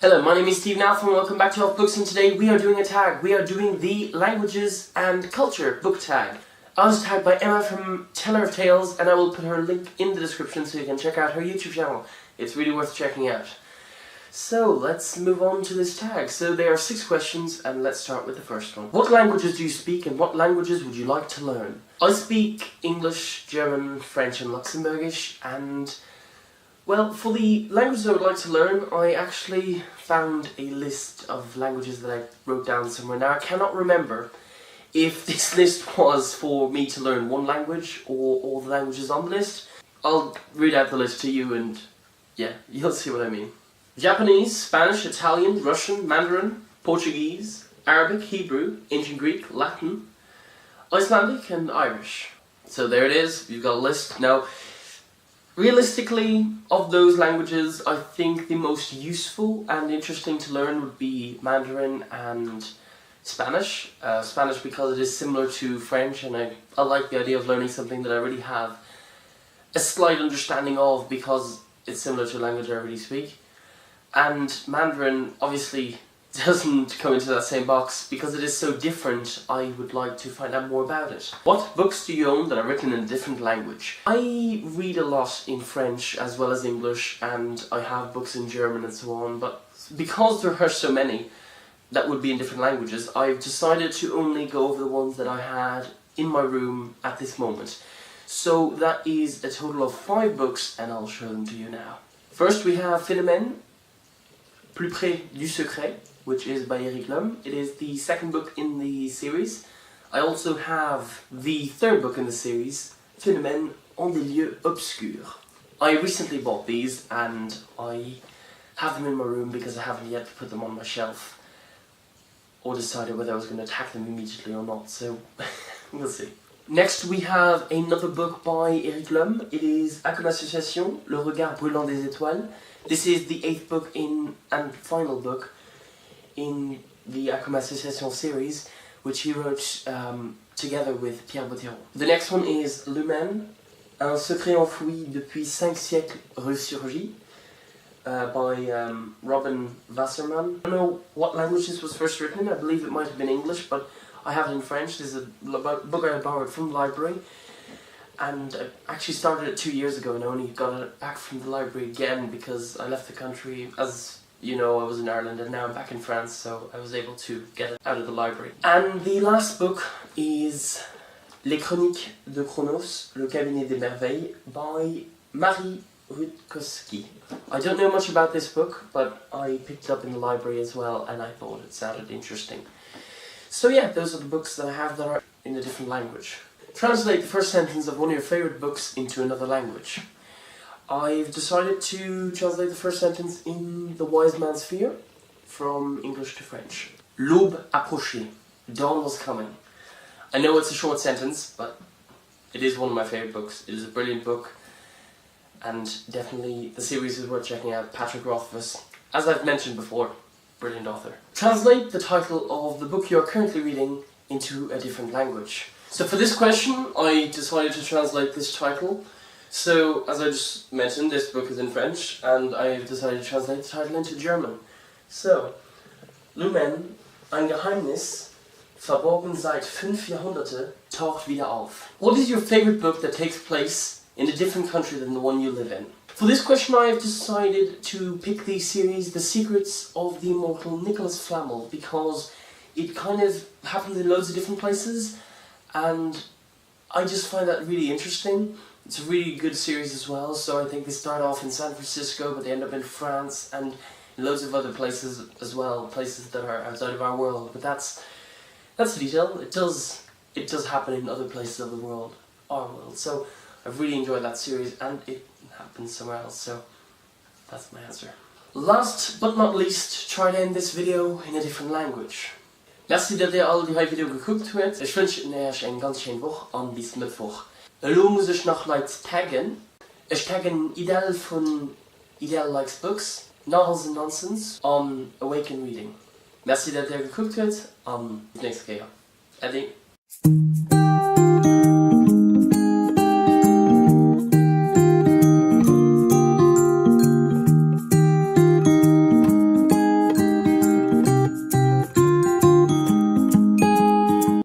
Hello, my name is Steve Alff and welcome back to AlffBooks, and today we are doing a tag. We are doing the Languages and Culture book tag. I was tagged by Emma from Teller of Tales, and I will put her link in the description so you can check out her YouTube channel. It's really worth checking out. So, let's move on to this tag. So there are 6 questions, and let's start with the first one. What languages do you speak, and what languages would you like to learn? I speak English, German, French and Luxembourgish, and well, for the languages I would like to learn, I actually found a list of languages that I wrote down somewhere. Now, I cannot remember if this list was for me to learn one language or all the languages on the list. I'll read out the list to you and yeah, you'll see what I mean. Japanese, Spanish, Italian, Russian, Mandarin, Portuguese, Arabic, Hebrew, Ancient Greek, Latin, Icelandic and Irish. So there it is, you've got a list. Now, realistically, of those languages, I think the most useful and interesting to learn would be Mandarin and Spanish. Spanish because it is similar to French, and I like the idea of learning something that I already have a slight understanding of because it's similar to a language I already speak. And Mandarin obviously doesn't come into that same box because it is so different. I would like to find out more about it. What books do you own that are written in a different language? I read a lot in French as well as English, and I have books in German and so on, but because there are so many that would be in different languages, I've decided to only go over the ones that I had in my room at this moment. So that is a total of 5 books, and I'll show them to you now. First we have Phénomène, Plus près du secret, which is by Eric Lum. It is the 2nd book in the series. I also have the 3rd book in the series, Phénomène en des lieux obscurs. I recently bought these and I have them in my room because I haven't yet put them on my shelf or decided whether I was going to attack them immediately or not, so we'll see. Next we have another book by Eric Lum. It is À comme association, Le regard brûlant des étoiles. This is the 8th book and final book in the À comme association series, which he wrote together with Pierre Bottero. The next one is L'Humain, Un secret enfoui depuis 5 siècles ressurgi, by Robin Wasserman. I don't know what language this was first written in. I believe it might have been English, but I have it in French. This is a book I borrowed from the library, and I actually started it 2 years ago and I only got it back from the library again because I left the country. As you know, I was in Ireland and now I'm back in France, so I was able to get it out of the library. And the last book is Les Chroniques de Chronos, Le Cabinet des Merveilles by Marie Rutkowski. I don't know much about this book, but I picked it up in the library as well and I thought it sounded interesting. So yeah, those are the books that I have that are in a different language. Translate the first sentence of one of your favourite books into another language. I've decided to translate the first sentence in The Wise Man's Fear from English to French. L'aube approchait. Dawn was coming. I know it's a short sentence, but it is one of my favourite books. It is a brilliant book, and definitely the series is worth checking out. Patrick Rothfuss, as I've mentioned before, brilliant author. Translate the title of the book you are currently reading into a different language. So for this question, I decided to translate this title. So, as I just mentioned, this book is in French, and I've decided to translate the title into German. So, Lumen, ein Geheimnis, verborgen seit 5 Jahrhunderte, taucht wieder auf. What is your favorite book that takes place in a different country than the one you live in? For this question, I have decided to pick the series The Secrets of the Immortal Nicholas Flamel because it kind of happens in loads of different places, and I just find that really interesting. It's a really good series as well, so I think they start off in San Francisco, but they end up in France and in loads of other places as well, places that are outside of our world. But that's the detail. It does happen in other places of the world, our world. So I've really enjoyed that series, and it happens somewhere else. So that's my answer. Last but not least, try to end this video in a different language. Merci dat ihr al die Video geguckt habt. Ich wünsche euch eine ganz schöne Woche und bis Mittwoch. Hallo, muss ich noch Leute taggen. Ich taggen Idel von Idel Likes Books, Novels and Nonsense on Awaken Reading. Merci dat ihr geguckt habt und bis nächstes Mal. Ade.